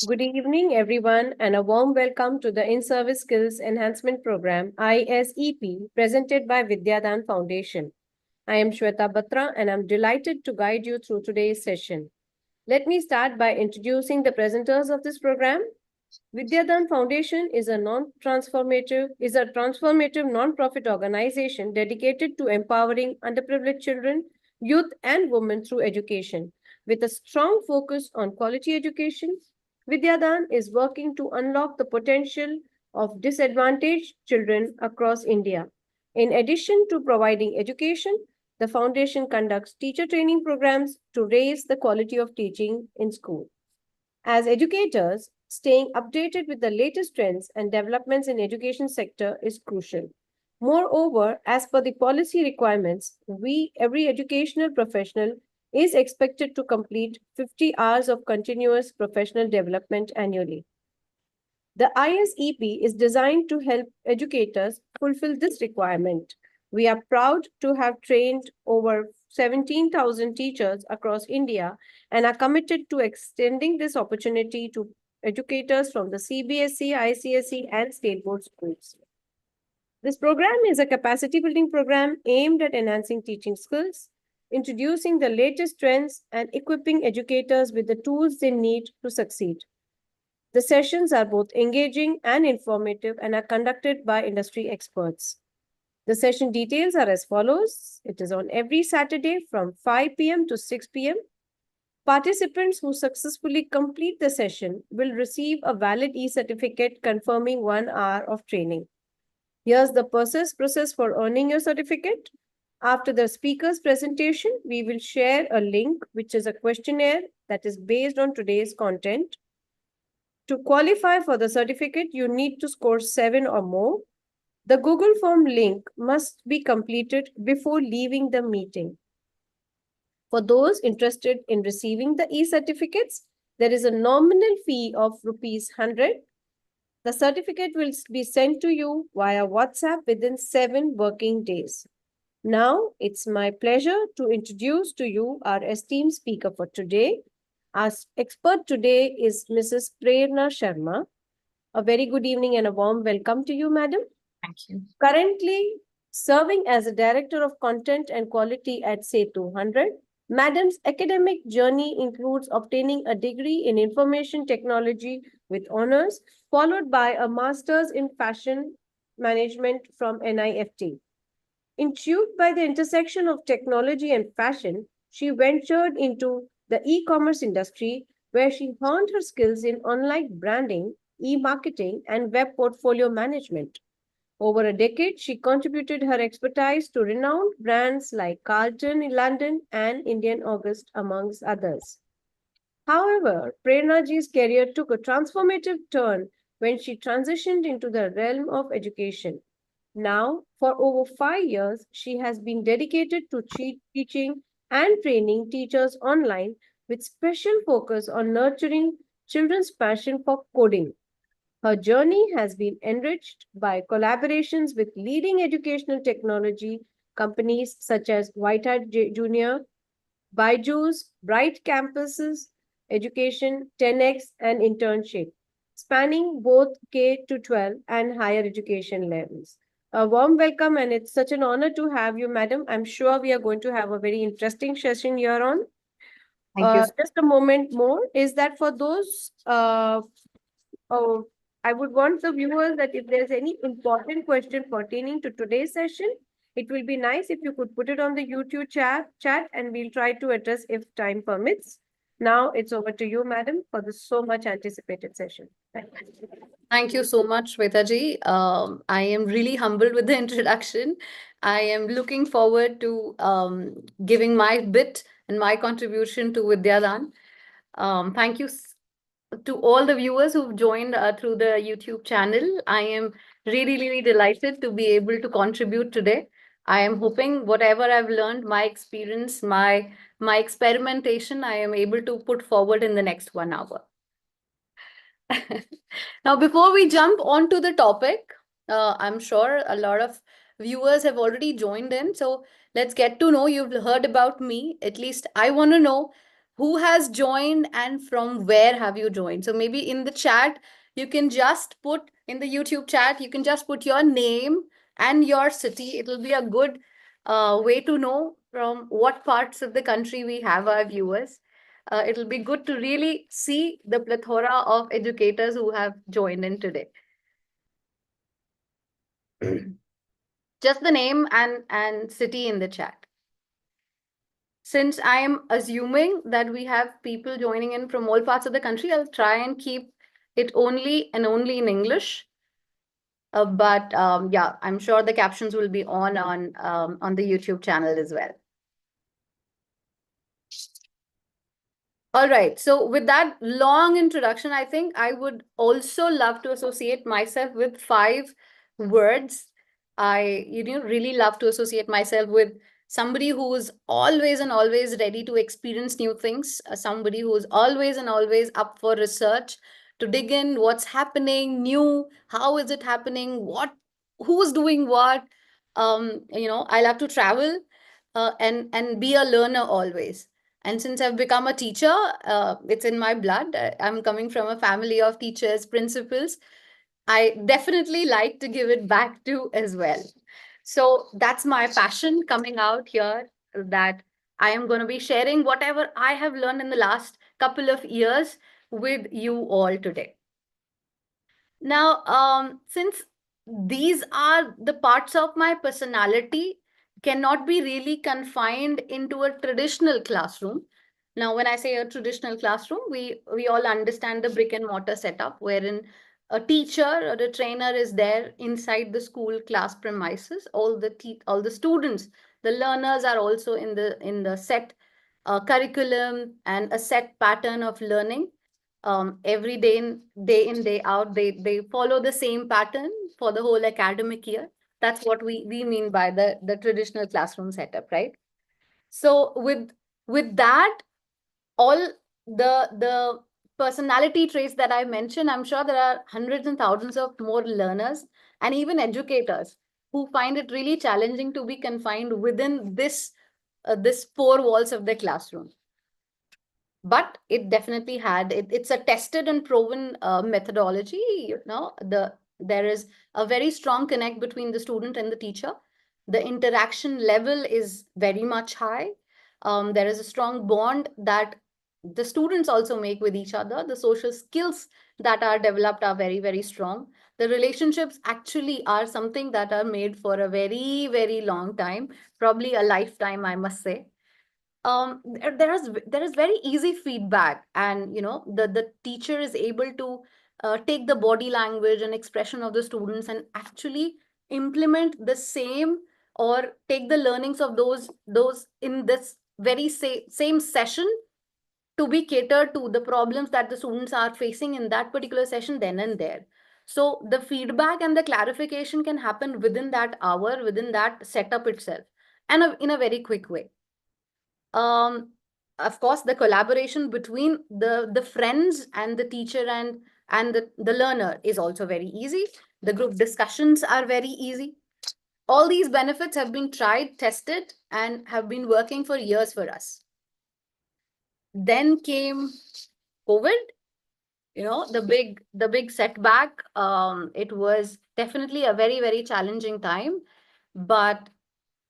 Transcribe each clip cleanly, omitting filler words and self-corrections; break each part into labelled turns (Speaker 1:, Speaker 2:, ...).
Speaker 1: Good evening, everyone, and a warm welcome to the In-Service Skills Enhancement Program, ISEP, presented by VidyaDaan Foundation. I am Shweta Batra, and I'm delighted to guide you through today's session. Let me start by introducing the presenters of this program. VidyaDaan Foundation is a transformative non-profit organization dedicated to empowering underprivileged children, youth, and women through education. With a strong focus on quality education, VidyaDaan is working to unlock the potential of disadvantaged children across India. In addition to providing education, the foundation conducts teacher training programs to raise the quality of teaching in school. As educators, staying updated with the latest trends and developments in education sector is crucial. Moreover, as per the policy requirements, every educational professional is expected to complete 50 hours of continuous professional development annually. The ISEP is designed to help educators fulfill this requirement. We are proud to have trained over 17,000 teachers across India and are committed to extending this opportunity to educators from the CBSE, ICSE, and state board schools. This program is a capacity building program aimed at enhancing teaching skills, introducing the latest trends, and equipping educators with the tools they need to succeed. The sessions are both engaging and informative and are conducted by industry experts. The session details are as follows. It is on every Saturday from 5 p.m. to 6 p.m. Participants who successfully complete the session will receive a valid e-certificate confirming 1 hour of training. Here's the process for earning your certificate. After the speaker's presentation, we will share a link, which is a questionnaire that is based on today's content. To qualify for the certificate, you need to score 7 or more. The Google Form link must be completed before leaving the meeting. For those interested in receiving the e-certificates, there is a nominal fee of rupees 100. The certificate will be sent to you via WhatsApp within 7 working days. Now, it's my pleasure to introduce to you our esteemed speaker for today. Our expert today is Mrs. Prerna Sharma. A very good evening and a warm welcome to you, madam.
Speaker 2: Thank you.
Speaker 1: Currently serving as a Director of Content and Quality at Setu 100, Madam's academic journey includes obtaining a degree in Information Technology with honors, followed by a Master's in Fashion Management from NIFT. Intrigued by the intersection of technology and fashion, she ventured into the e-commerce industry where she honed her skills in online branding, e-marketing, and web portfolio management. Over a decade, she contributed her expertise to renowned brands like Carlton in London and Indian August, amongst others. However, Prernaji's career took a transformative turn when she transitioned into the realm of education. Now, for over 5 years, she has been dedicated to teaching and training teachers online with special focus on nurturing children's passion for coding. Her journey has been enriched by collaborations with leading educational technology companies such as Whitehead Junior, Byju's, Bright Campuses, Education, 10X, and Internship, spanning both K to 12 and higher education levels. A warm welcome, and it's such an honor to have you, madam. I'm sure we are going to have a very interesting session here on.
Speaker 2: Thank you.
Speaker 1: Just a moment more. Is that for those I would want the viewers that if there's any important question pertaining to today's session, it will be nice if you could put it on the YouTube chat and we'll try to address if time permits. Now it's over to you, madam, for the so much anticipated session. Thank you.
Speaker 2: Thank you so much, Shweta-ji. I am really humbled with the introduction. I am looking forward to giving my bit and my contribution to VidyaDaan. Thank you to all the viewers who've joined through the YouTube channel. I am really delighted to be able to contribute today. I am hoping whatever I've learned, my experience, my experimentation, I am able to put forward in the next 1 hour. Now, before we jump onto the topic, I'm sure a lot of viewers have already joined in. So let's get to know. You've heard about me. At least I want to know who has joined and from where have you joined. So maybe in the chat, you can just put in the YouTube chat, you can just put your name and your city. It will be a good way to know from what parts of the country we have our viewers. It'll be good to really see the plethora of educators who have joined in today. Just the name and city in the chat. Since I am assuming that we have people joining in from all parts of the country, I'll try and keep it only and only in English. But yeah, I'm sure the captions will be on the YouTube channel as well. All right. So with that long introduction, I think I would also love to associate myself with 5 words. I really love to associate myself with somebody who's always and always ready to experience new things, somebody who's always and always up for research, to dig in what's happening new, how is it happening, who's doing what. I love to travel and be a learner always. And since I've become a teacher, it's in my blood. I'm coming from a family of teachers, principals. I definitely like to give it back to as well. So that's my passion coming out here, that I am going to be sharing whatever I have learned in the last couple of years with you all today. Now, since these are the parts of my personality, cannot be really confined into a traditional classroom. Now, when I say a traditional classroom, we all understand the brick and mortar setup, wherein a teacher or a trainer is there inside the school class premises. All the students, the learners are also in the set curriculum and a set pattern of learning. Every day in day out, they follow the same pattern for the whole academic year. That's what we mean by the traditional classroom setup, right? So with that, all the personality traits that I mentioned, I'm sure there are hundreds and thousands of more learners and even educators who find it really challenging to be confined within this 4 walls of the classroom. But it definitely it's a tested and proven methodology. There is a very strong connect between the student and the teacher. The interaction level is very much high. There is a strong bond that the students also make with each other. The social skills that are developed are very, very strong. The relationships actually are something that are made for a very, very long time, probably a lifetime, I must say. There is very easy feedback, and the teacher is able to take the body language and expression of the students and actually implement the same, or take the learnings of those in this very same session to be catered to the problems that the students are facing in that particular session then and there. So the feedback and the clarification can happen within that hour, within that setup itself, and in a very quick way. Of course, the collaboration between the friends and the teacher and the learner is also very easy. The group discussions are very easy. All these benefits have been tried, tested, and have been working for years for us. Then came COVID, the big setback. It was definitely a very, very challenging time, but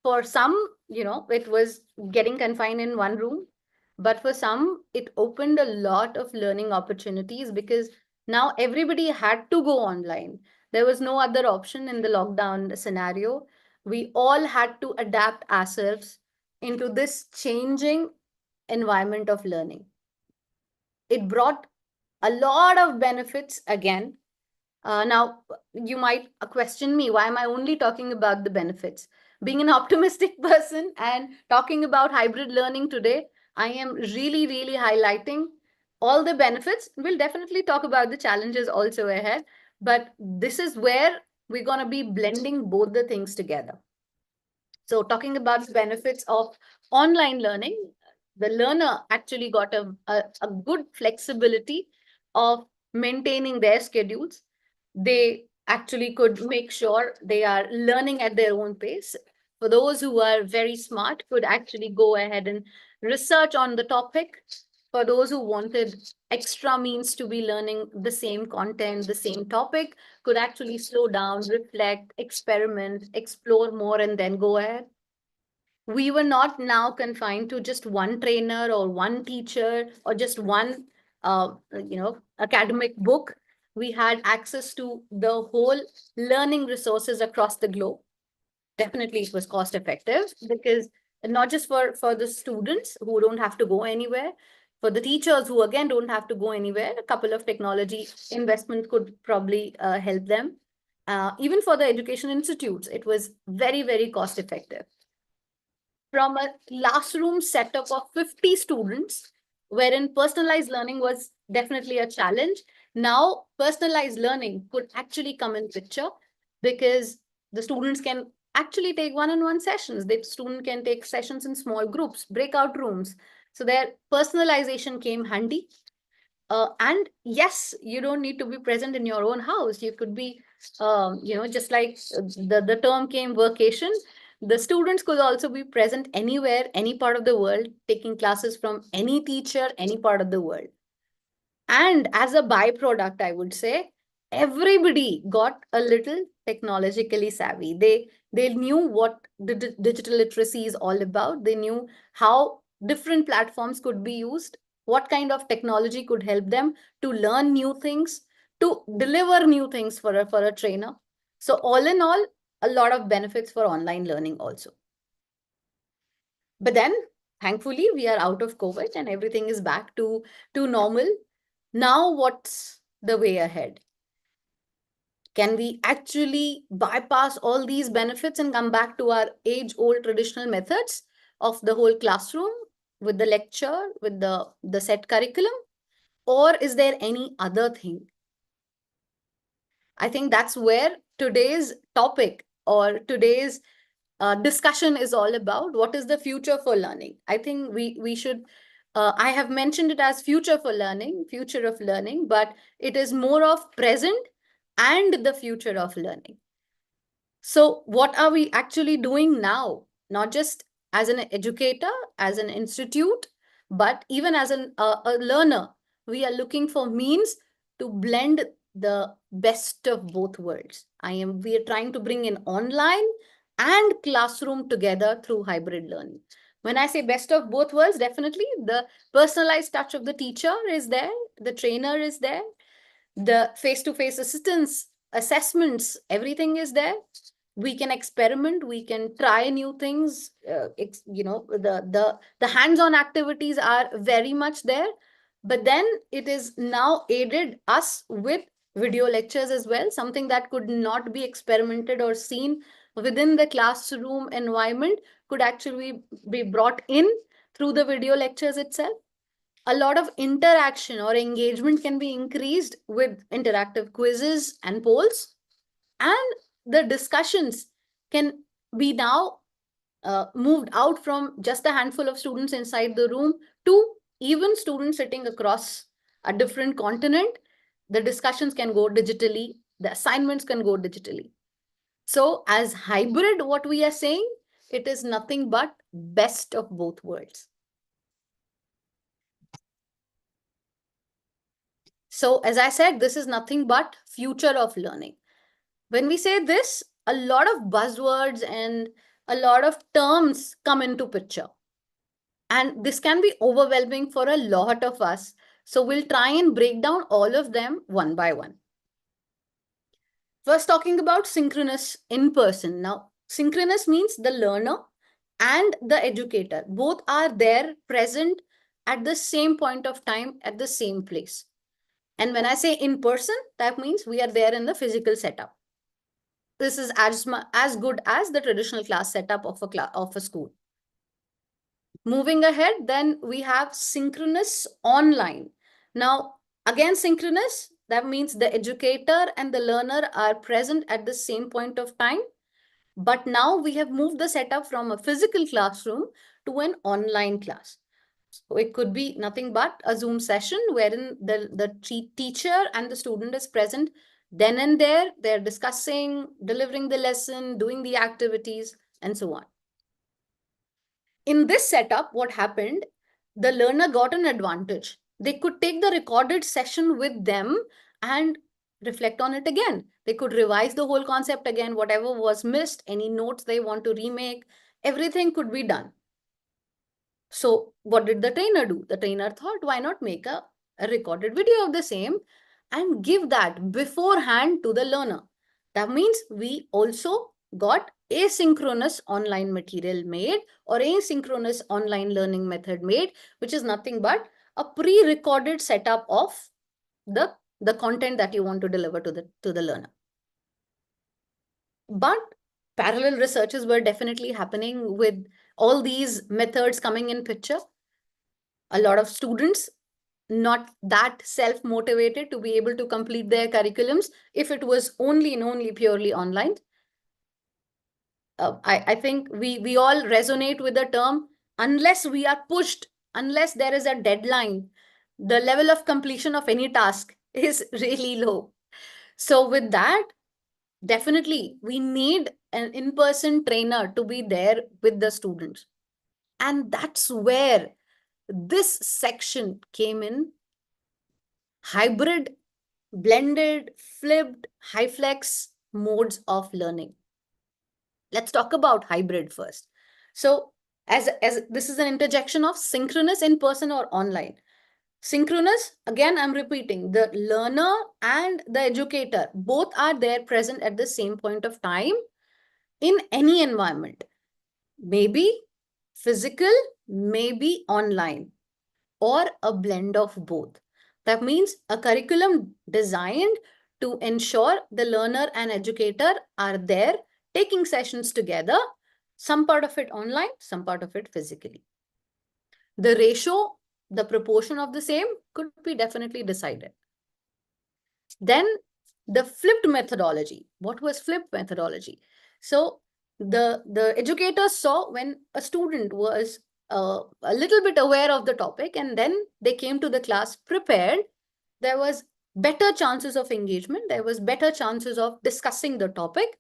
Speaker 2: for some, it was getting confined in one room. But for some, it opened a lot of learning opportunities, because now everybody had to go online. There was no other option in the lockdown scenario. We all had to adapt ourselves into this changing environment of learning. It brought a lot of benefits again. Now, you might question me, why am I only talking about the benefits? Being an optimistic person and talking about hybrid learning today, I am really, really highlighting all the benefits. We'll definitely talk about the challenges also ahead, but this is where we're going to be blending both the things together. So talking about the benefits of online learning, the learner actually got a good flexibility of maintaining their schedules. They actually could make sure they are learning at their own pace. For those who are very smart, could actually go ahead and research on the topic, For those who wanted extra means to be learning the same content, the same topic, could actually slow down, reflect, experiment, explore more, and then go ahead. We were not now confined to just one trainer or one teacher or just one academic book. We had access to the whole learning resources across the globe. Definitely it was cost effective, because not just for the students who don't have to go anywhere, for the teachers who again don't have to go anywhere, a couple of technology investment could probably help them. Even for the education institutes, it was very, very cost effective. From a classroom setup of 50 students, wherein personalized learning was definitely a challenge, now personalized learning could actually come in picture, because the students can actually take one-on-one sessions. The student can take sessions in small groups, breakout rooms. So their personalization came handy. And yes, you don't need to be present in your own house. You could be, just like the term came vacation, the students could also be present anywhere, any part of the world, taking classes from any teacher, any part of the world. And as a byproduct, I would say, everybody got a little technologically savvy. They knew what the digital literacy is all about. They knew how different platforms could be used, what kind of technology could help them to learn new things, to deliver new things for a trainer. So all in all, a lot of benefits for online learning also. But then, thankfully, we are out of COVID and everything is back to normal. Now, what's the way ahead? Can we actually bypass all these benefits and come back to our age-old traditional methods of the whole classroom with the lecture, with the set curriculum? Or is there any other thing? I think that's where today's topic or today's discussion is all about. What is the future for learning? I think we should, I have mentioned it as future for learning, future of learning, but it is more of present and the future of learning. So what are we actually doing now? Not just as an educator, as an institute, but even as a learner, we are looking for means to blend the best of both worlds. We are trying to bring in online and classroom together through hybrid learning. When I say best of both worlds, definitely the personalized touch of the teacher is there, the trainer is there, the face-to-face assistance, assessments, everything is there. We can experiment, we can try new things. The hands-on activities are very much there, but then it is now aided us with video lectures as well, something that could not be experimented or seen within the classroom environment could actually be brought in through the video lectures itself. A lot of interaction or engagement can be increased with interactive quizzes and polls, and the discussions can be now moved out from just a handful of students inside the room to even students sitting across a different continent. The discussions can go digitally, the assignments can go digitally. So as hybrid, what we are saying, it is nothing but best of both worlds. So as I said, this is nothing but future of learning. When we say this, a lot of buzzwords and a lot of terms come into picture. And this can be overwhelming for a lot of us. So we'll try and break down all of them one by one. First, talking about synchronous in person. Now, synchronous means the learner and the educator both are there present at the same point of time at the same place. And when I say in person, that means we are there in the physical setup. This is as good as the traditional class setup of a school. Moving ahead, then we have synchronous online. Now, again, synchronous, that means the educator and the learner are present at the same point of time. But now we have moved the setup from a physical classroom to an online class. So it could be nothing but a Zoom session wherein the teacher and the student is present then and there. They're discussing, delivering the lesson, doing the activities, and so on. In this setup, what happened, the learner got an advantage. They could take the recorded session with them and reflect on it again. They could revise the whole concept again, whatever was missed, any notes they want to remake, everything could be done. So what did the trainer do? The trainer thought, why not make a recorded video of the same and give that beforehand to the learner? That means we also got asynchronous online material made, or asynchronous online learning method made, which is nothing but a pre-recorded setup of the content that you want to deliver to the learner. But parallel researches were definitely happening with all these methods coming in picture. A lot of students not that self-motivated to be able to complete their curriculums if it was only and only purely online. I think we all resonate with the term, unless we are pushed, unless there is a deadline, the level of completion of any task is really low. So with that, definitely we need an in-person trainer to be there with the students. And that's where this section came in: hybrid, blended, flipped, high flex modes of learning. Let's talk about hybrid first. So as this is an interjection of synchronous, in person or online. Synchronous, again, I'm repeating, the learner and the educator both are there present at the same point of time in any environment. Maybe physical, maybe online, or a blend of both. That means a curriculum designed to ensure the learner and educator are there taking sessions together, some part of it online, some part of it physically. The ratio, the proportion of the same could be definitely decided. Then the flipped methodology. What was flipped methodology? So the educator saw when a student was a little bit aware of the topic and then they came to the class prepared, there was better chances of engagement, there was better chances of discussing the topic.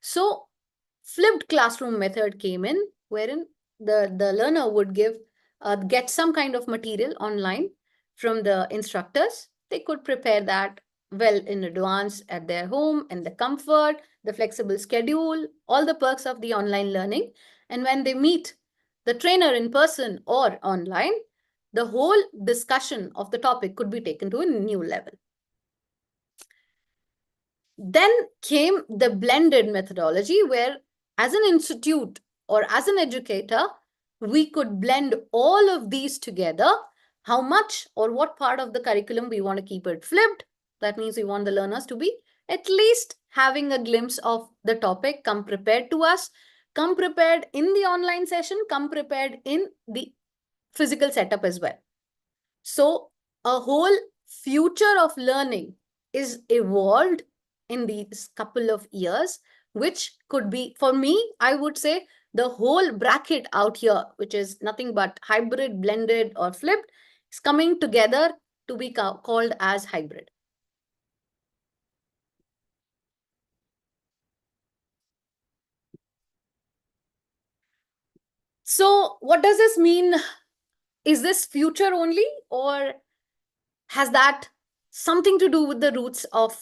Speaker 2: So flipped classroom method came in, wherein the learner would get some kind of material online from the instructors. They could prepare that well in advance at their home, and the comfort, the flexible schedule, all the perks of the online learning. And when they meet the trainer in person or online, the whole discussion of the topic could be taken to a new level. Then came the blended methodology, where as an institute or as an educator, we could blend all of these together. How much or what part of the curriculum we want to keep it flipped. That means we want the learners to be at least having a glimpse of the topic, come prepared to us, come prepared in the online session, come prepared in the physical setup as well. So a whole future of learning is evolved in these couple of years, which could be, for me, I would say the whole bracket out here, which is nothing but hybrid, blended, or flipped, is coming together to be called as hybrid. So what does this mean? Is this future only, or has that something to do with the roots of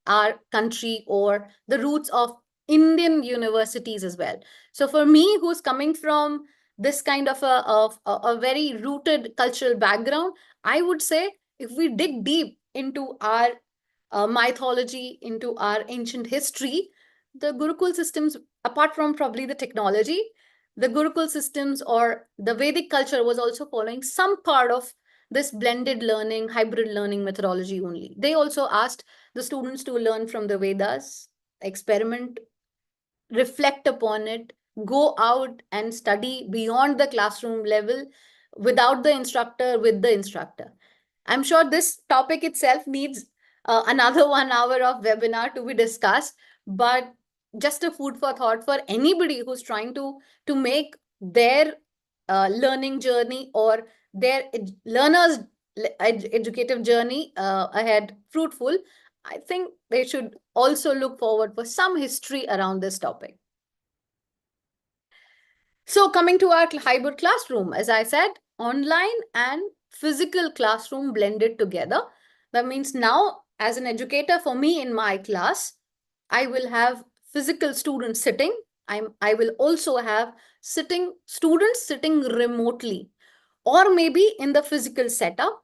Speaker 2: our country or the roots of Indian universities as well? So for me, who's coming from this kind of a very rooted cultural background, I would say if we dig deep into our mythology, into our ancient history, the Gurukul systems, apart from probably the technology, the Gurukul systems or the Vedic culture was also following some part of this blended learning, hybrid learning methodology only. They also asked the students to learn from the Vedas, experiment, reflect upon it, go out and study beyond the classroom level without the instructor, with the instructor. I'm sure this topic itself needs another 1 hour of webinar to be discussed, but just a food for thought for anybody who's trying to make their learning journey or their learners educative journey ahead fruitful. I think they should also look forward for some history around this topic. So coming to our hybrid classroom, as I said, online and physical classroom blended together. That means now, as an educator, for me in my class, I will have physical students sitting. I will also have students sitting remotely, or maybe in the physical setup.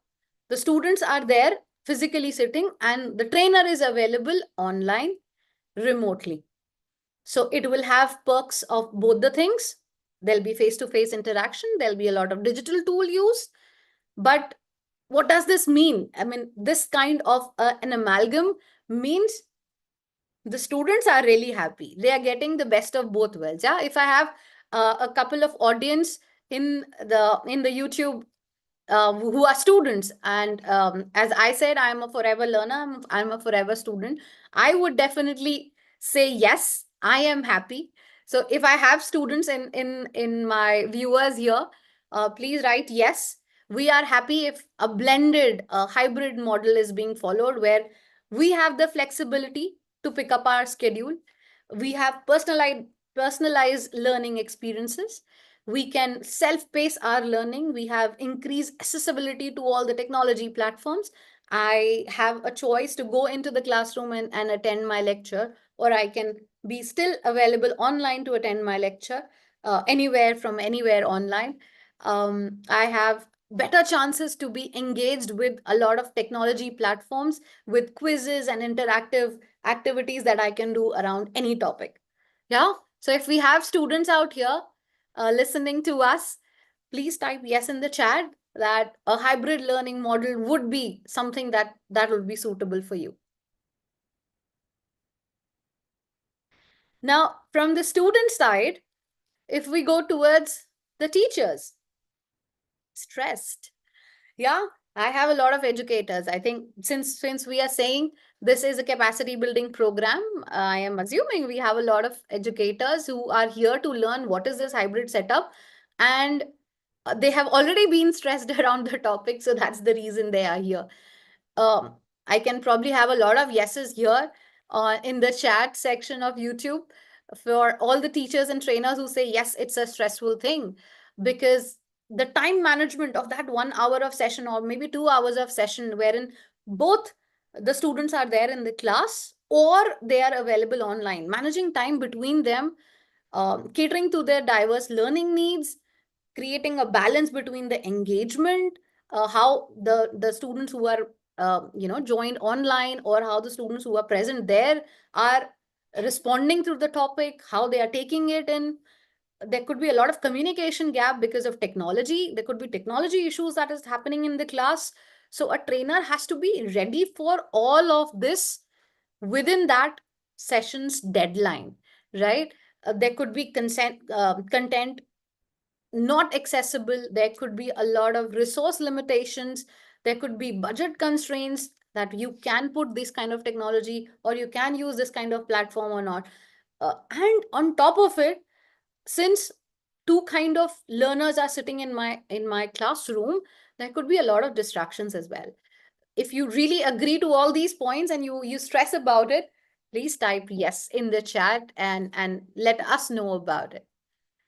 Speaker 2: The students are there physically sitting, and the trainer is available online remotely. So it will have perks of both the things. There'll be face-to-face interaction. There'll be a lot of digital tool use. But what does this mean? I mean, this kind of an amalgam means the students are really happy. They are getting the best of both worlds. Yeah, if I have a couple of audience in the YouTube who are students, and as I said, I'm a forever learner, I'm a forever student, I would definitely say yes, I am happy. So if I have students in my viewers here, please write yes, we are happy if a blended hybrid model is being followed, where we have the flexibility to pick up our schedule, we have personalized learning experiences, we can self-pace our learning, we have increased accessibility to all the technology platforms. I have a choice to go into the classroom and attend my lecture, or I can be still available online to attend my lecture anywhere from anywhere online. I have better chances to be engaged with a lot of technology platforms with quizzes and interactive activities that I can do around any topic. Yeah. So if we have students out here listening to us, please type yes in the chat that a hybrid learning model would be something that would be suitable for you. Now, from the student side, if we go towards the teachers, stressed. Yeah, I have a lot of educators. I think since we are saying this is a capacity building program, I am assuming we have a lot of educators who are here to learn what is this hybrid setup, and they have already been stressed around the topic, so that's the reason they are here. um, I can probably have a lot of yeses here in the chat section of YouTube for all the teachers and trainers who say, yes, it's a stressful thing, because the time management of that 1 hour of session, or maybe 2 hours of session, wherein both the students are there in the class or they are available online, managing time between them, catering to their diverse learning needs, creating a balance between the engagement, how the students who are joined online, or how the students who are present there are responding to the topic, how they are taking it in. There could be a lot of communication gap because of technology. There could be technology issues that is happening in the class. So a trainer has to be ready for all of this within that session's deadline, right? There could be content not accessible. There could be a lot of resource limitations. There could be budget constraints that you can put this kind of technology, or you can use this kind of platform or not. And on top of it, since two kind of learners are sitting in my classroom, there could be a lot of distractions as well. If you really agree to all these points and you stress about it, please type yes in the chat and let us know about it,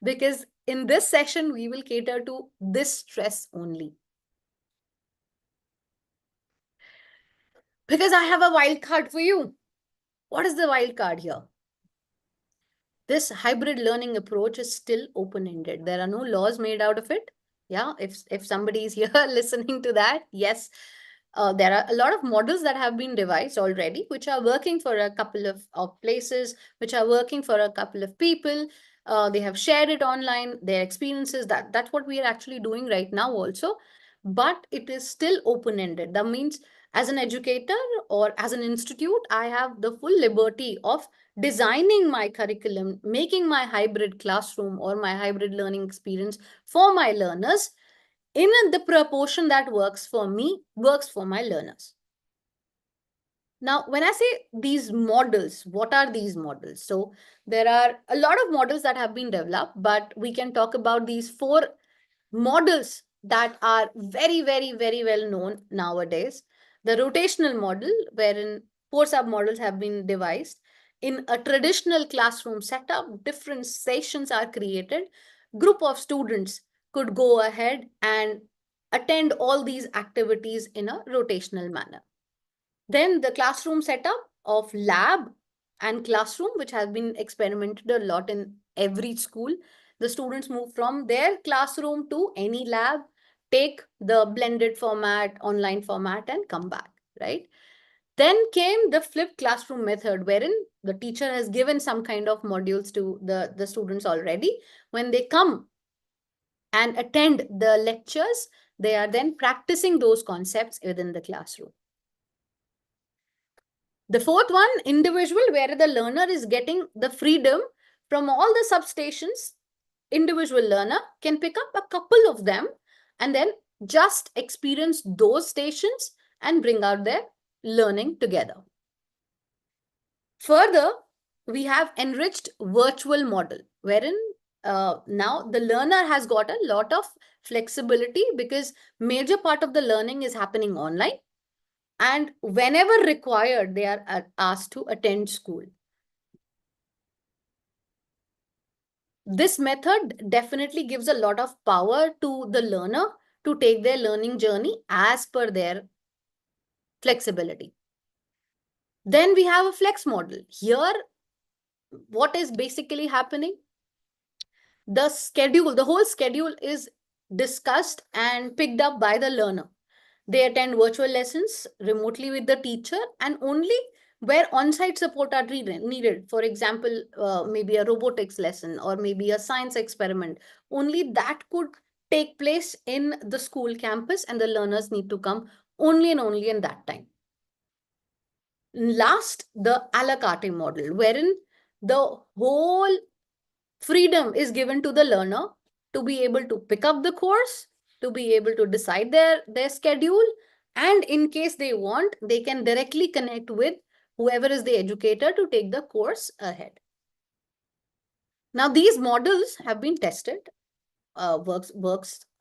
Speaker 2: because in this session we will cater to this stress only. Because I have a wild card for you. What is the wild card here? This hybrid learning approach is still open-ended. There are no laws made out of it. Yeah, if somebody is here listening to that, yes, there are a lot of models that have been devised already, which are working for a couple of places, which are working for a couple of people. They have shared it online, their experiences. That's what we are actually doing right now also. But it is still open-ended. That means as an educator or as an institute, I have the full liberty of designing my curriculum, making my hybrid classroom or my hybrid learning experience for my learners in the proportion that works for me, works for my learners. Now, when I say these models, what are these models? So there are a lot of models that have been developed, but we can talk about these four models that are very, very, very well known nowadays. The rotational model, wherein four submodels have been devised. In a traditional classroom setup, different sessions are created. Group of students could go ahead and attend all these activities in a rotational manner. Then the classroom setup of lab and classroom, which has been experimented a lot in every school. The students move from their classroom to any lab, take the blended format, online format, and come back, right? Then came the flipped classroom method, wherein the teacher has given some kind of modules to the students already. When they come and attend the lectures, they are then practicing those concepts within the classroom. The fourth one, individual, where the learner is getting the freedom from all the substations. Individual learner can pick up a couple of them and then just experience those stations and bring out their learning together. Further, we have enriched virtual model, wherein now the learner has got a lot of flexibility because major part of the learning is happening online, and whenever required, they are asked to attend school. This method definitely gives a lot of power to the learner to take their learning journey as per their flexibility. Then we have a flex model. Here, what is basically happening? The whole schedule is discussed and picked up by the learner. They attend virtual lessons remotely with the teacher, and only where on-site support are needed, for example, maybe a robotics lesson or maybe a science experiment, only that could take place in the school campus, and the learners need to come only and only in that time. Last, the a la carte model, wherein the whole freedom is given to the learner to be able to pick up the course, to be able to decide their schedule, and in case they want, they can directly connect with whoever is the educator to take the course ahead. Now, these models have been tested, works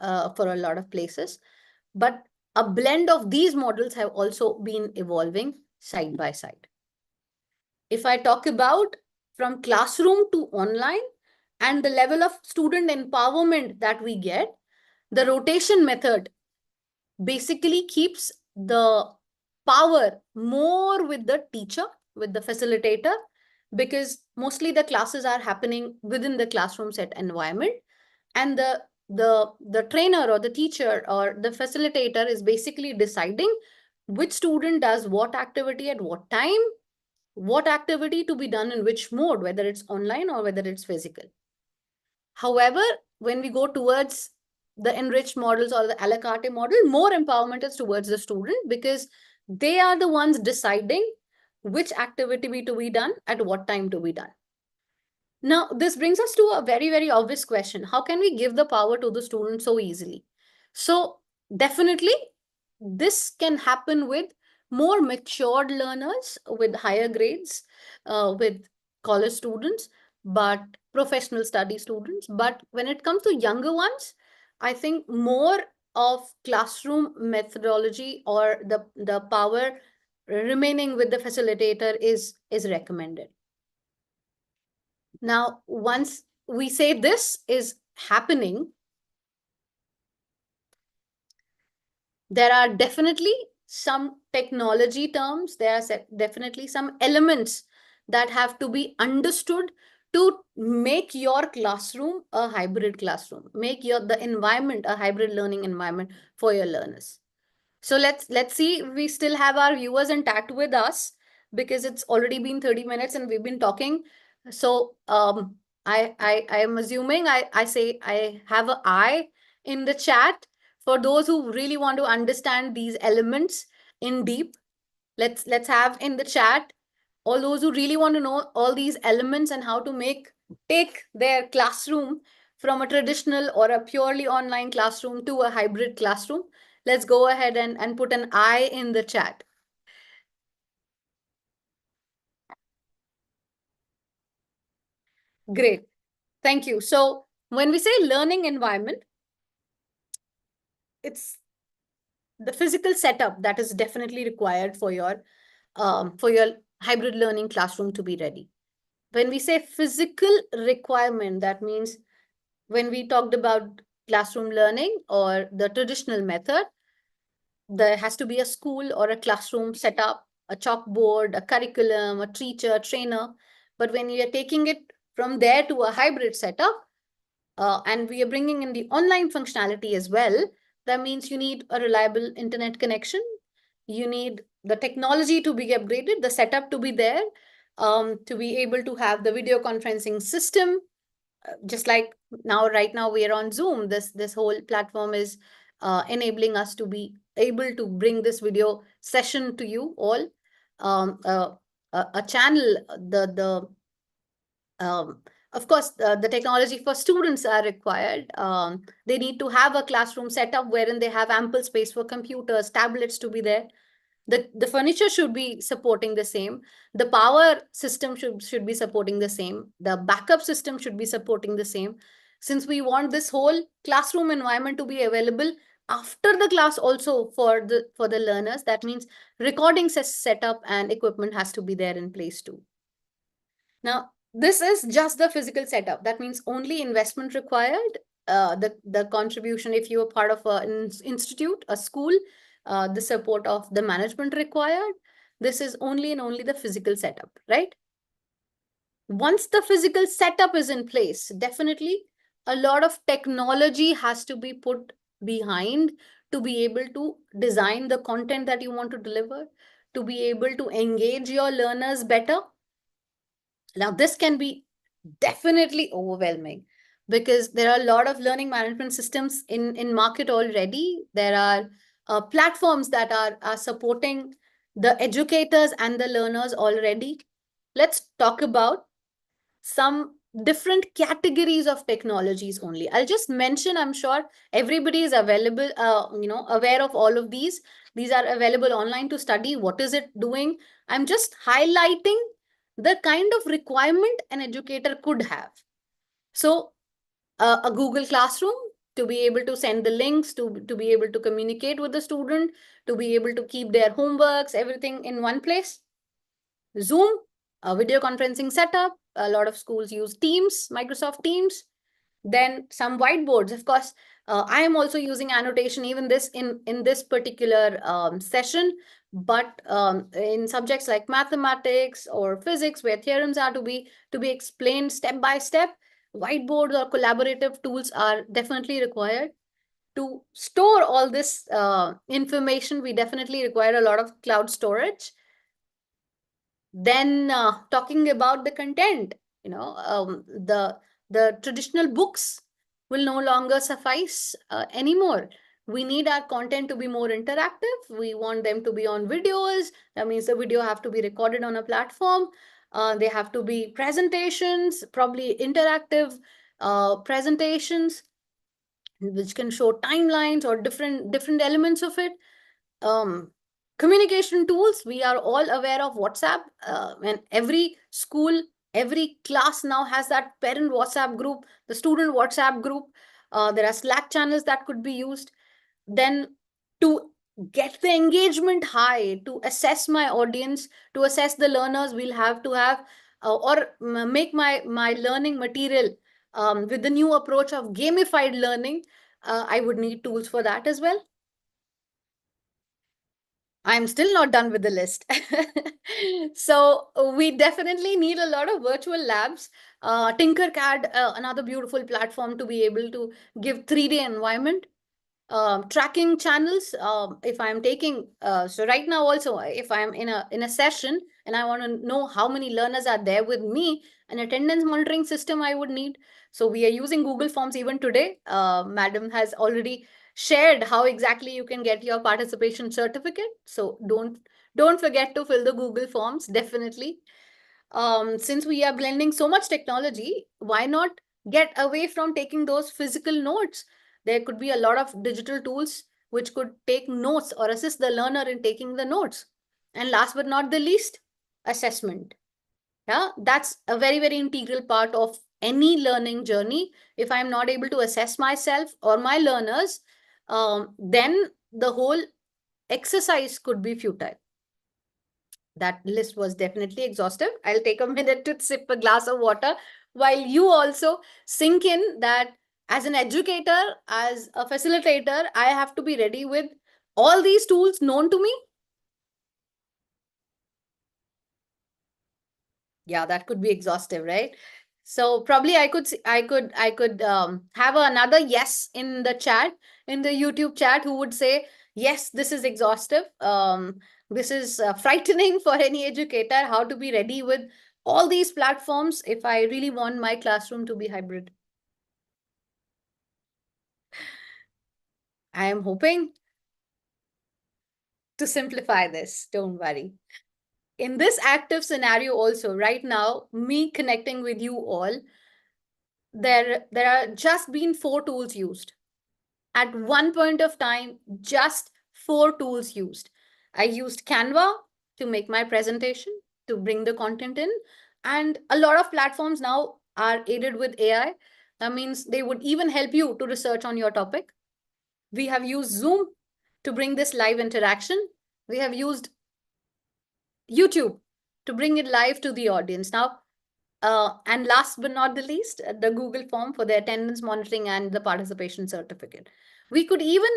Speaker 2: for a lot of places, but a blend of these models have also been evolving side by side. If I talk about from classroom to online and the level of student empowerment that we get, the rotation method basically keeps the power more with the teacher, with the facilitator, because mostly the classes are happening within the classroom set environment, and the trainer or the teacher or the facilitator is basically deciding which student does what activity at what time, what activity to be done in which mode, whether it's online or whether it's physical. However, when we go towards the enriched models or the a la carte model, more empowerment is towards the student because they are the ones deciding which activity to be done at what time to be done. Now, this brings us to a very, very obvious question. How can we give the power to the student so easily? So definitely, this can happen with more matured learners with higher grades, with college students, but professional study students. But when it comes to younger ones, I think more of classroom methodology or the power remaining with the facilitator is recommended. Now, once we say this is happening, there are definitely some technology terms, there are definitely some elements that have to be understood to make your classroom a hybrid classroom, make the environment a hybrid learning environment for your learners. So let's see if we still have our viewers intact with us, because it's already been 30 minutes and we've been talking. So I am assuming I say I have an eye in the chat for those who really want to understand these elements in deep. Let's have in the chat all those who really want to know all these elements and how to take their classroom from a traditional or a purely online classroom to a hybrid classroom. Let's go ahead and put an I in the chat. Great. Thank you. So when we say learning environment, it's the physical setup that is definitely required for your hybrid learning classroom to be ready. When we say physical requirement, that means when we talked about classroom learning or the traditional method. There has to be a school or a classroom set up, a chalkboard, a curriculum, a teacher, a trainer. But when you are taking it from there to a hybrid setup, and we are bringing in the online functionality as well, that means you need a reliable internet connection. You need the technology to be upgraded, the setup to be there, to be able to have the video conferencing system. Just like now, right now we are on Zoom. This whole platform is enabling us to be able to bring this video session to you all. Um, uh, a channel, of course, the technology for students are required. They need to have a classroom setup wherein they have ample space for computers, tablets to be there. The furniture should be supporting the same. The power system should be supporting the same. The backup system should be supporting the same. Since we want this whole classroom environment to be available after the class also for the learners, that means recording setup and equipment has to be there in place too. Now, this is just the physical setup. That means only investment required. The contribution, if you are part of an institute, a school, the support of the management required. This is only and only the physical setup, right? Once the physical setup is in place, definitely a lot of technology has to be put behind to be able to design the content that you want to deliver, to be able to engage your learners better. Now, this can be definitely overwhelming because there are a lot of learning management systems in market already. There are platforms that are supporting the educators and the learners already. Let's talk about some different categories of technologies only. I'll just mention, I'm sure everybody is available, aware of all of these. These are available online to study. What is it doing? I'm just highlighting the kind of requirement an educator could have. So a Google Classroom to be able to send the links, to be able to communicate with the student, to be able to keep their homeworks, everything in one place. Zoom, a video conferencing setup. A lot of schools use Teams, Microsoft Teams. Then some whiteboards. Of course, I am also using annotation even this in this particular session. But in subjects like mathematics or physics, where theorems are to be explained step by step, whiteboards or collaborative tools are definitely required. To store all this information, we definitely require a lot of cloud storage. Then talking about the content, the traditional books will no longer suffice anymore. We need our content to be more interactive. We want them to be on videos. That means the video have to be recorded on a platform. They have to be presentations, probably interactive presentations, which can show timelines or different elements of it. Communication tools, we are all aware of WhatsApp, and every school, every class now has that parent WhatsApp group, the student WhatsApp group. There are Slack channels that could be used. Then to get the engagement high, to assess my audience, to assess the learners, we'll have to have make my learning material with the new approach of gamified learning. I would need tools for that as well. I'm still not done with the list. So we definitely need a lot of virtual labs. Tinkercad, another beautiful platform to be able to give 3D environment. Tracking channels. If I'm taking, so right now also, if I'm in a session and I want to know how many learners are there with me, an attendance monitoring system I would need. So we are using Google Forms even today. Madam has already shared how exactly you can get your participation certificate. So don't forget to fill the Google Forms, definitely. Since we are blending so much technology, why not get away from taking those physical notes? There could be a lot of digital tools which could take notes or assist the learner in taking the notes. And last but not the least, assessment. Yeah, that's a very integral part of any learning journey. If I'm not able to assess myself or my learners, then the whole exercise could be futile. That list was definitely exhaustive. I'll take a minute to sip a glass of water while you also sink in that As an educator, as a facilitator, I have to be ready with all these tools known to me. Yeah, that could be exhaustive, right? So probably I could have another yes in the chat, in the YouTube chat, who would say yes, this is exhaustive. This is frightening for any educator, how to be ready with all these platforms if I really want my classroom to be hybrid. I am hoping to simplify this, don't worry. In this active scenario also, right now, me connecting with you all, there are just been 4 tools used. At one point of time, just 4 tools used. I used Canva to make my presentation, to bring the content in. And a lot of platforms now are aided with AI. That means they would even help you to research on your topic. We have used Zoom to bring this live interaction. We have used YouTube to bring it live to the audience. Now, and last but not the least, the Google form for the attendance monitoring and the participation certificate. We could even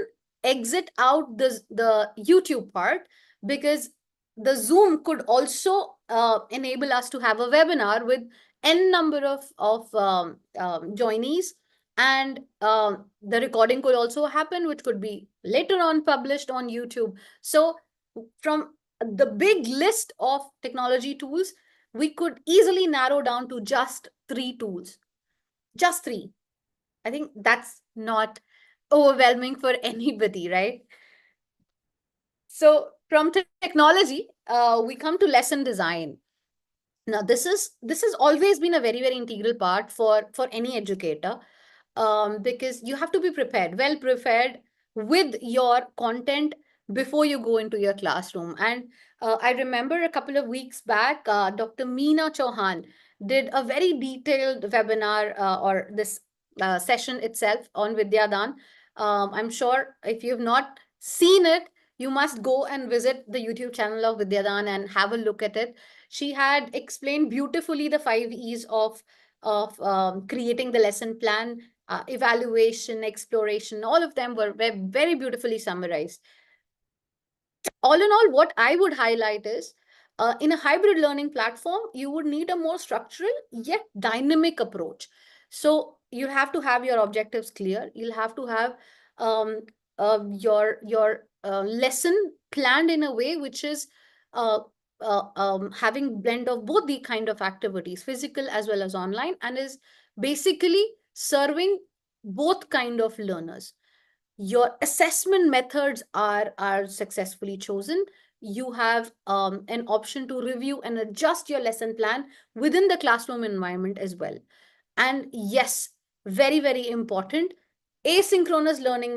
Speaker 2: exit out the YouTube part, because the Zoom could also enable us to have a webinar with n number of joinees, and the recording could also happen, which could be later on published on YouTube. So from the big list of technology tools, we could easily narrow down to just 3 tools. Just 3. I think that's not overwhelming for anybody, right? So from technology, we come to lesson design. Now, this has always been a very integral part for any educator, because you have to be prepared, well prepared with your content before you go into your classroom. And I remember a couple of weeks back, Dr. Meena Chauhan did a very detailed webinar, or this session itself on VidyaDaan. I'm sure if you've not seen it, you must go and visit the YouTube channel of VidyaDaan and have a look at it. She had explained beautifully the 5 E's of creating the lesson plan, evaluation, exploration. All of them were very beautifully summarized. All in all, what I would highlight is, in a hybrid learning platform, you would need a more structural yet dynamic approach. So you have to have your objectives clear. You'll have to have um, your lesson planned in a way which is having blend of both the kind of activities, physical as well as online, and is basically serving both kind of learners. Your assessment methods are successfully chosen. You have an option to review and adjust your lesson plan within the classroom environment as well. And yes, very important, asynchronous learning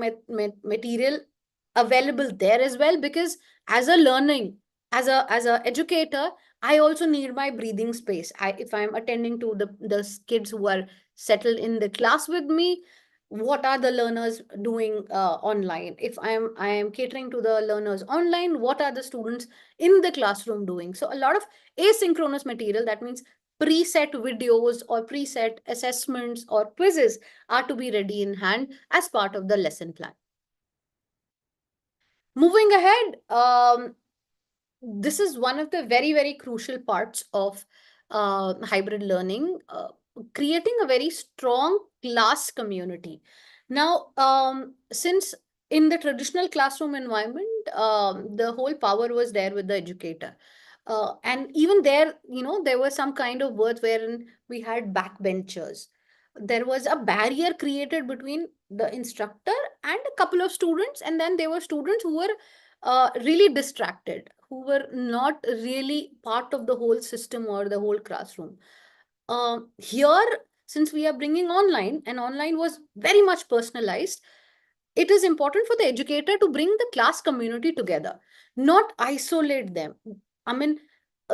Speaker 2: material available there as well, because as a learning, as a educator, I also need my breathing space. If I'm attending to the kids who are settled in the class with me, what are the learners doing online? If I am catering to the learners online, what are the students in the classroom doing? So a lot of asynchronous material, that means preset videos or preset assessments or quizzes, are to be ready in hand as part of the lesson plan. Moving ahead, this is one of the very crucial parts of hybrid learning, creating a very strong class community. Now, since in the traditional classroom environment, the whole power was there with the educator. And even there, there were some kind of words wherein we had backbenchers. There was a barrier created between the instructor and a couple of students, and then there were students who were really distracted, who were not really part of the whole system or the whole classroom. Here, since we are bringing online, and online was very much personalized, it is important for the educator to bring the class community together, not isolate them. I mean,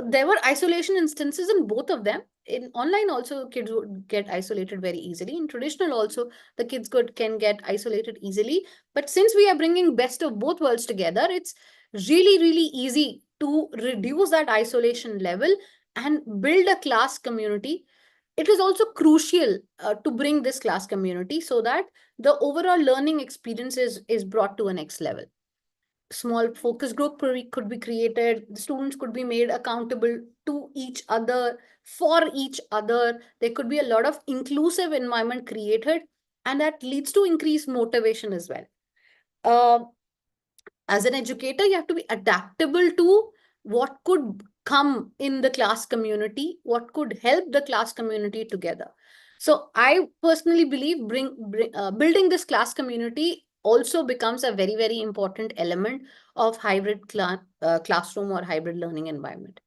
Speaker 2: there were isolation instances in both of them. In online also, kids would get isolated very easily. In traditional also, the kids can get isolated easily. But since we are bringing best of both worlds together, it's really easy to reduce that isolation level and build a class community it is also crucial to bring this class community so that the overall learning experience is brought to a next level. Small focus group could be created. The students could be made accountable to each other, for each other. There could be a lot of inclusive environment created, and that leads to increased motivation as well. Uh, as an educator, you have to be adaptable to what could come in the class community, what could help the class community together. So I personally believe building this class community also becomes a very, very important element of hybrid classroom or hybrid learning environment.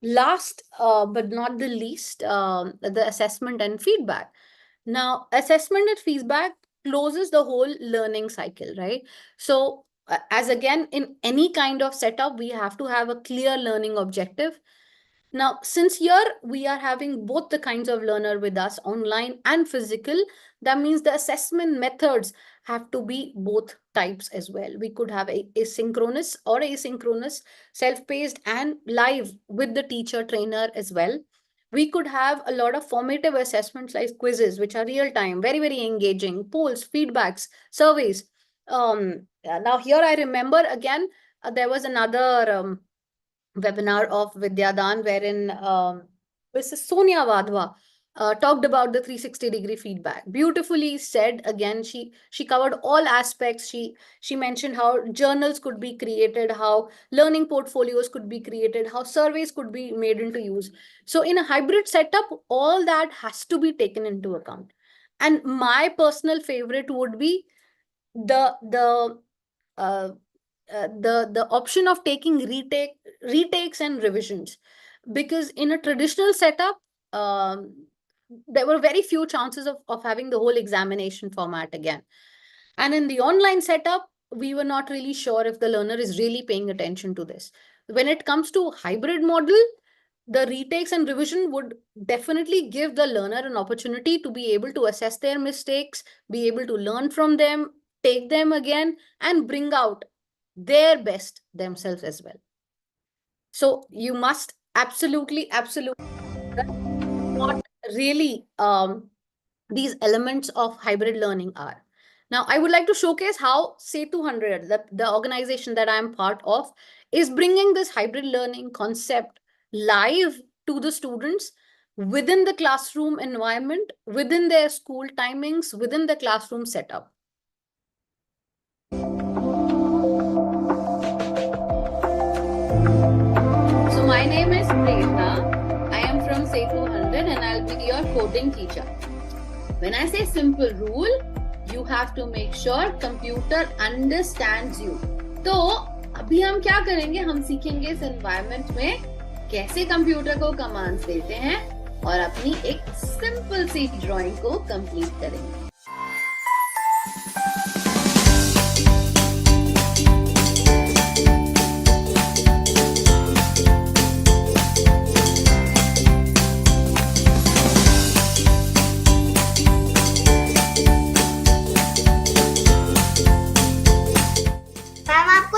Speaker 2: Last but not the least, the assessment and feedback. Now, assessment and feedback closes the whole learning cycle, right? So, as again, in any kind of setup, we have to have a clear learning objective. Now, since here we are having both the kinds of learner with us, online and physical, that means the assessment methods have to be both types as well. We could have a asynchronous or asynchronous, self-paced and live with the teacher trainer as well. We could have a lot of formative assessments like quizzes, which are real time, very, very engaging, polls, feedbacks, surveys. Now here I remember again, there was another webinar of VidyaDaan wherein Mrs. Sonia Vadhva talked about the 360-degree feedback. Beautifully said. Again, she covered all aspects. She mentioned how journals could be created, how learning portfolios could be created, how surveys could be made into use. So in a hybrid setup, all that has to be taken into account. And my personal favorite would be the uh, the option of taking retakes and revisions, because in a traditional setup, there were very few chances of having the whole examination format again, and in the online setup we were not really sure if the learner is really paying attention to this. When it comes to hybrid model, the retakes and revision would definitely give the learner an opportunity to be able to assess their mistakes, be able to learn from them, take them again, and bring out their best themselves as well. So you must absolutely what really these elements of hybrid learning are. Now, I would like to showcase how Say 200, the organization that I'm part of, is bringing this hybrid learning concept live to the students within the classroom environment, within their school timings, within the classroom setup. So my name is Prerna. I am from Say 200 and I'll be your coding teacher. When I say simple rule, you have to make sure computer understands you. तो अभी हम क्या करेंगे, हम सीखेंगे इस environment में कैसे कंप्यूटर को कमांड्स देते हैं और अपनी एक सिंपल सी ड्राइंग को कंप्लीट करेंगे.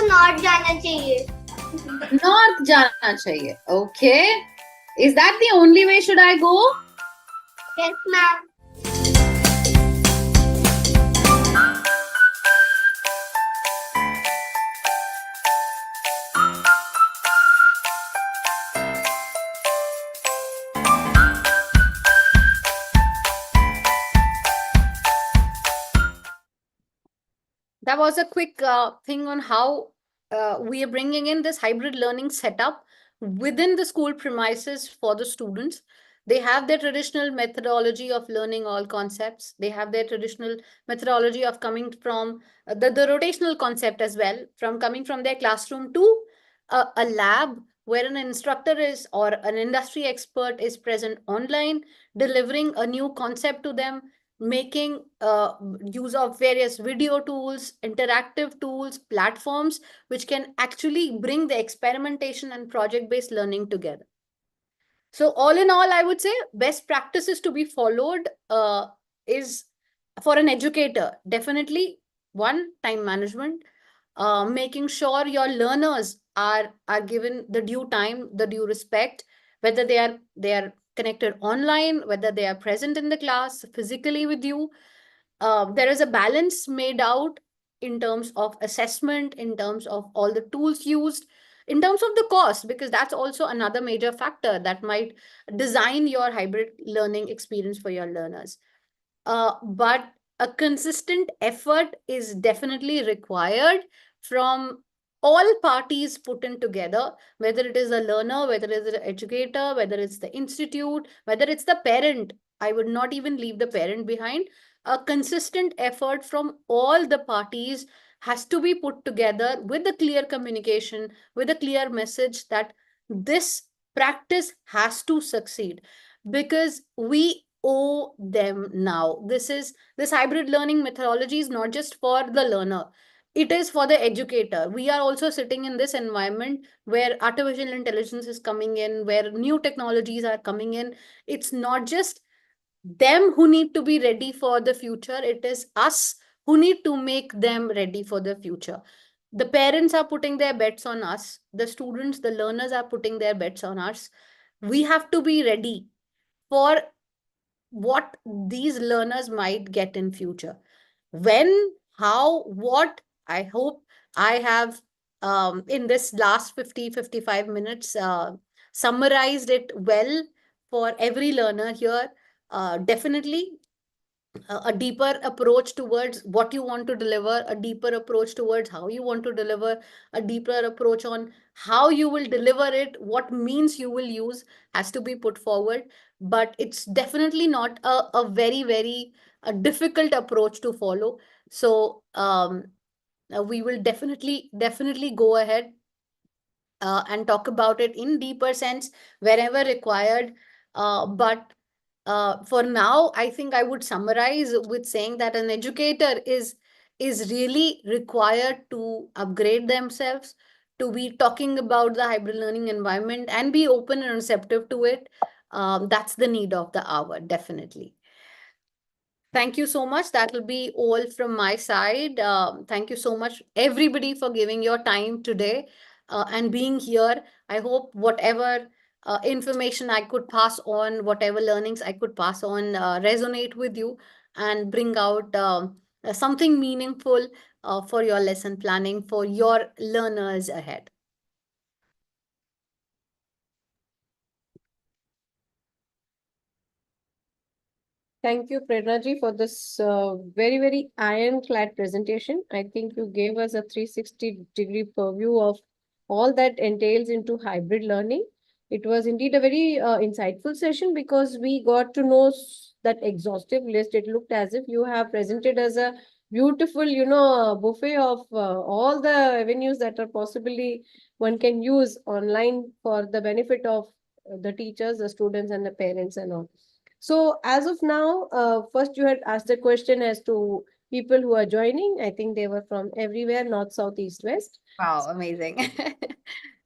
Speaker 3: नॉर्थ जाना चाहिए.
Speaker 2: नॉर्थ जाना चाहिए. Okay, is that the only way should I go?
Speaker 3: Yes ma'am.
Speaker 2: That was a quick thing on how we are bringing in this hybrid learning setup within the school premises for the students. They have their traditional methodology of learning all concepts. They have their traditional methodology of coming from the rotational concept as well, from coming from their classroom to a lab where an instructor is or an industry expert is present online, delivering a new concept to them, making use of various video tools, interactive tools, platforms, which can actually bring the experimentation and project-based learning together. So all in all, I would say best practices to be followed is for an educator, definitely one, time management, making sure your learners are given the due time, the due respect, whether they are connected online, whether they are present in the class physically with you. There is a balance made out in terms of assessment, in terms of all the tools used, in terms of the cost, because that's also another major factor that might design your hybrid learning experience for your learners. But a consistent effort is definitely required from all parties put in together, whether it is a learner, whether it is an educator, whether it's the institute, whether it's the parent. I would not even leave the parent behind. A consistent effort from all the parties has to be put together with a clear communication, with a clear message that this practice has to succeed, because we owe them now. This hybrid learning methodology is not just for the learner, it is for the educator. We are also sitting in this environment where artificial intelligence is coming in, where new technologies are coming in. It's not just them who need to be ready for the future, it is us who need to make them ready for the future. The parents are putting their bets on us, the students, the learners are putting their bets on us. We have to be ready for what these learners might get in future. When, how, what, I hope I have, in this last 50-55 minutes, summarized it well for every learner here. Definitely a deeper approach towards what you want to deliver, a deeper approach towards how you want to deliver, a deeper approach on how you will deliver it, what means you will use has to be put forward. But it's definitely not a very, very difficult approach to follow. So we will definitely go ahead and talk about it in deeper sense wherever required. But for now, I think I would summarize with saying that an educator is really required to upgrade themselves, to be talking about the hybrid learning environment and be open and receptive to it. That's the need of the hour, definitely. Thank you so much. That will be all from my side. Thank you so much, everybody, for giving your time today and being here. I hope whatever information I could pass on, whatever learnings I could pass on, resonate with you and bring out something meaningful for your lesson planning, for your learners ahead.
Speaker 1: Thank you, Prerna ji, for this very, very ironclad presentation. I think you gave us a 360-degree purview of all that entails into hybrid learning. It was indeed a very insightful session because we got to know that exhaustive list. It looked as if you have presented as a beautiful, buffet of all the avenues that are possibly one can use online for the benefit of the teachers, the students, and the parents and all. So as of now, first you had asked the question as to people who are joining. I think they were from everywhere, north, south, east, west.
Speaker 2: Wow, amazing.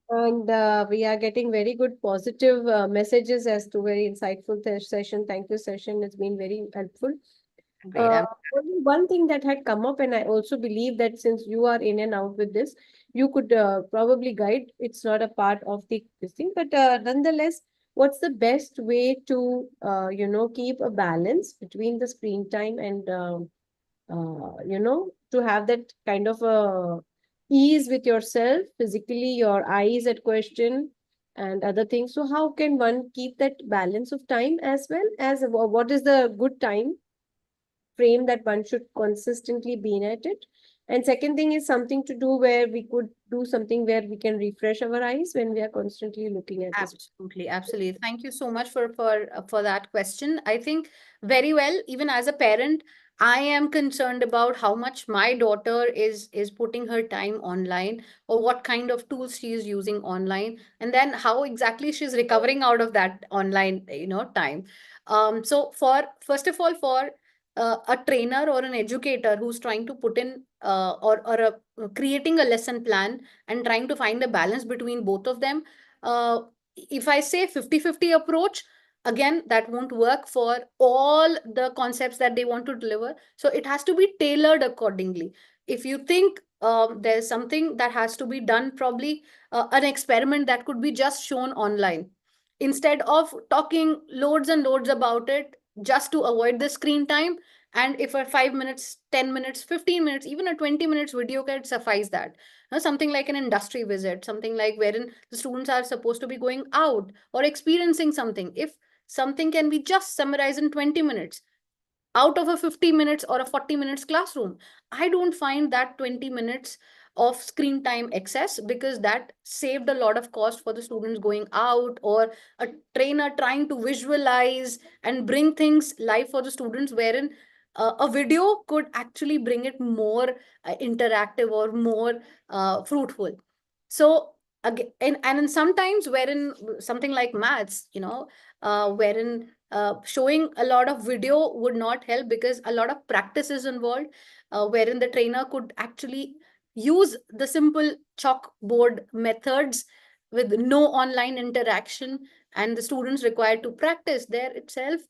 Speaker 1: And we are getting very good positive messages as to very insightful session. Thank you, session. It's been very helpful.
Speaker 2: Great.
Speaker 1: Only one thing that had come up, and I also believe that since you are in and out with this, you could probably guide. It's not a part of this thing, but nonetheless, what's the best way to keep a balance between the screen time and to have that kind of a ease with yourself physically, your eyes at question and other things. So how can one keep that balance of time as well as what is the good time frame that one should consistently be in at it? And second thing is something to do where we could do something where we can refresh our eyes when we are constantly looking at this.
Speaker 2: Absolutely, absolutely. Thank you so much for that question. I think very well. Even as a parent, I am concerned about how much my daughter is putting her time online, or what kind of tools she is using online, and then how exactly she's recovering out of that online, time. So for first of all, for a trainer or an educator who's trying to put in creating a lesson plan and trying to find a balance between both of them. If I say 50-50 approach, again, that won't work for all the concepts that they want to deliver. So it has to be tailored accordingly. If you think there's something that has to be done, probably an experiment that could be just shown online. instead of talking loads and loads about it just to avoid the screen time. And if a 5 minutes, 10 minutes, 15 minutes, even a 20 minutes video can suffice that. Something like an industry visit, something like wherein the students are supposed to be going out or experiencing something. If something can be just summarized in 20 minutes out of a 50 minutes or a 40 minutes classroom, I don't find that 20 minutes of screen time excess, because that saved a lot of cost for the students going out, or a trainer trying to visualize and bring things live for the students, wherein a video could actually bring it more interactive or more fruitful. So again, and sometimes wherein something like maths, wherein showing a lot of video would not help, because a lot of practice is involved, wherein the trainer could actually use the simple chalkboard methods with no online interaction, and the students required to practice there itself.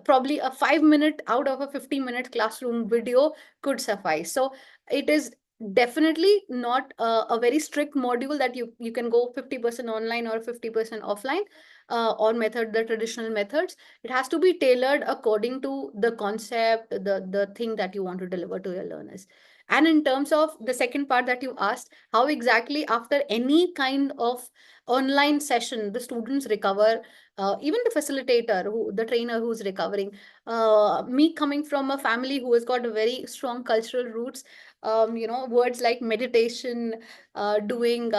Speaker 2: Probably a 5 minute out of a 50-minute classroom video could suffice. So it is definitely not a very strict module that you can go 50% online or 50% offline, or the traditional methods. It has to be tailored according to the concept, the thing that you want to deliver to your learners. And in terms of the second part that you asked, how exactly after any kind of online session the students recover, even the facilitator, the trainer who's recovering, me coming from a family who has got a very strong cultural roots, words like meditation, doing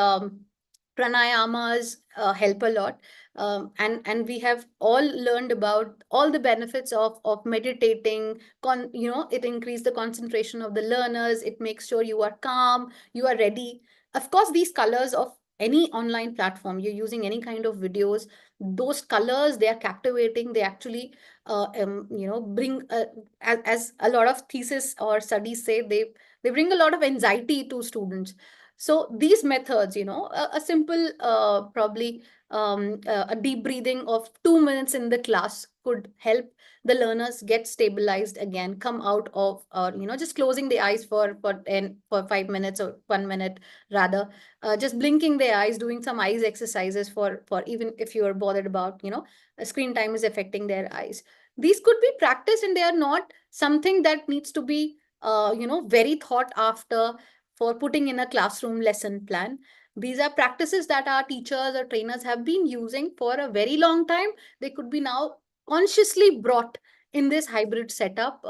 Speaker 2: pranayamas help a lot. And we have all learned about all the benefits of meditating. It increases the concentration of the learners. It makes sure you are calm, you are ready. Of course, these colors of any online platform, you're using any kind of videos, those colors, they are captivating. They actually bring as a lot of thesis or studies say, they bring a lot of anxiety to students. So these methods, a simple probably a deep breathing of 2 minutes in the class could help the learners get stabilized again, come out of, or just closing the eyes for 5 minutes or 1 minute rather, just blinking their eyes, doing some eyes exercises for even if you are bothered about screen time is affecting their eyes. These could be practiced, and they are not something that needs to be very thought after for putting in a classroom lesson plan. These are practices that our teachers or trainers have been using for a very long time. They could be now consciously brought in this hybrid setup,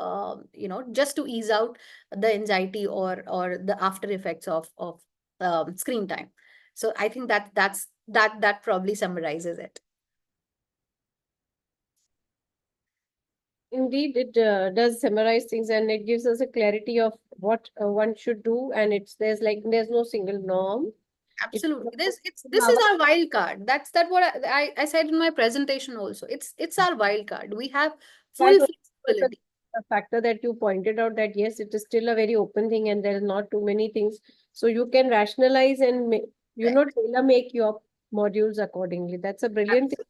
Speaker 2: just to ease out the anxiety or the after effects of screen time. So I think that probably summarizes it.
Speaker 1: Indeed, it does summarize things, and it gives us a clarity of what one should do. And there's no single norm.
Speaker 2: Absolutely. This is our wild card. That's what I said in my presentation also. It's our wild card. We have full
Speaker 1: That was
Speaker 2: flexibility.
Speaker 1: a factor that you pointed out, that yes, it is still a very open thing and there are not too many things. So you can rationalize and tailor make your modules accordingly. That's a brilliant thing.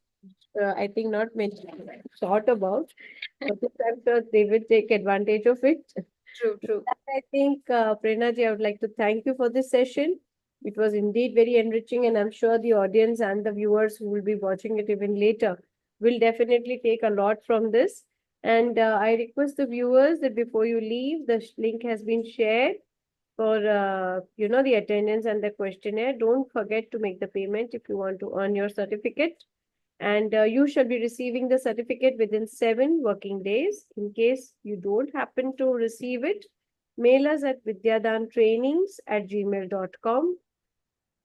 Speaker 1: I think not many people thought about, but I'm sure they will take advantage of it.
Speaker 2: True, true.
Speaker 1: I think, Prerna ji, I would like to thank you for this session. It was indeed very enriching, and I'm sure the audience and the viewers who will be watching it even later will definitely take a lot from this. And I request the viewers that before you leave, the link has been shared for the attendance and the questionnaire. Don't forget to make the payment if you want to earn your certificate. And you shall be receiving the certificate within 7 working days. In case you don't happen to receive it, mail us at vidyadaantrainings@gmail.com,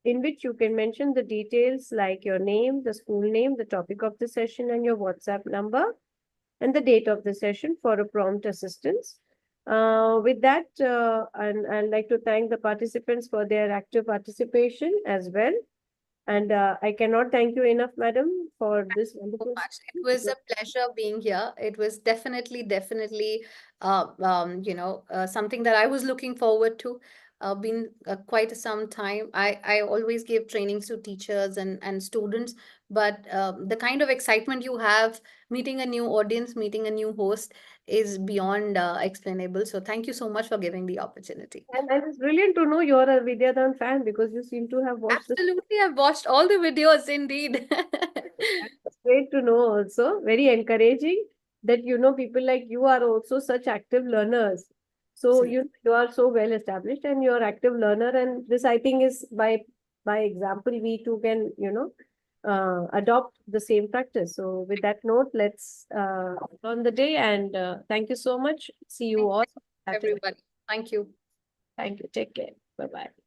Speaker 1: in which you can mention the details like your name, the school name, the topic of the session, and your WhatsApp number, and the date of the session for a prompt assistance. With that, and I'd like to thank the participants for their active participation as well. And I cannot thank you enough, madam, for this
Speaker 2: So
Speaker 1: wonderful.
Speaker 2: much. It was a pleasure being here. It was definitely, something that I was looking forward to. Been quite some time. I always give trainings to teachers and students, but the kind of excitement you have meeting a new audience, meeting a new host is beyond explainable. So thank you so much for giving the opportunity.
Speaker 1: And it's brilliant to know you're a VidyaDaan fan, because you seem to have watched
Speaker 2: Absolutely, I've watched all the videos indeed.
Speaker 1: great to know also. Very encouraging that, people like you are also such active learners. So you are so well established and you're active learner. And this, I think, is by example, we too can, adopt the same practice. So with that note, let's on the day, and thank you so much. See you all.
Speaker 2: Everybody. Thank you.
Speaker 1: Thank you. Take care. Bye-bye.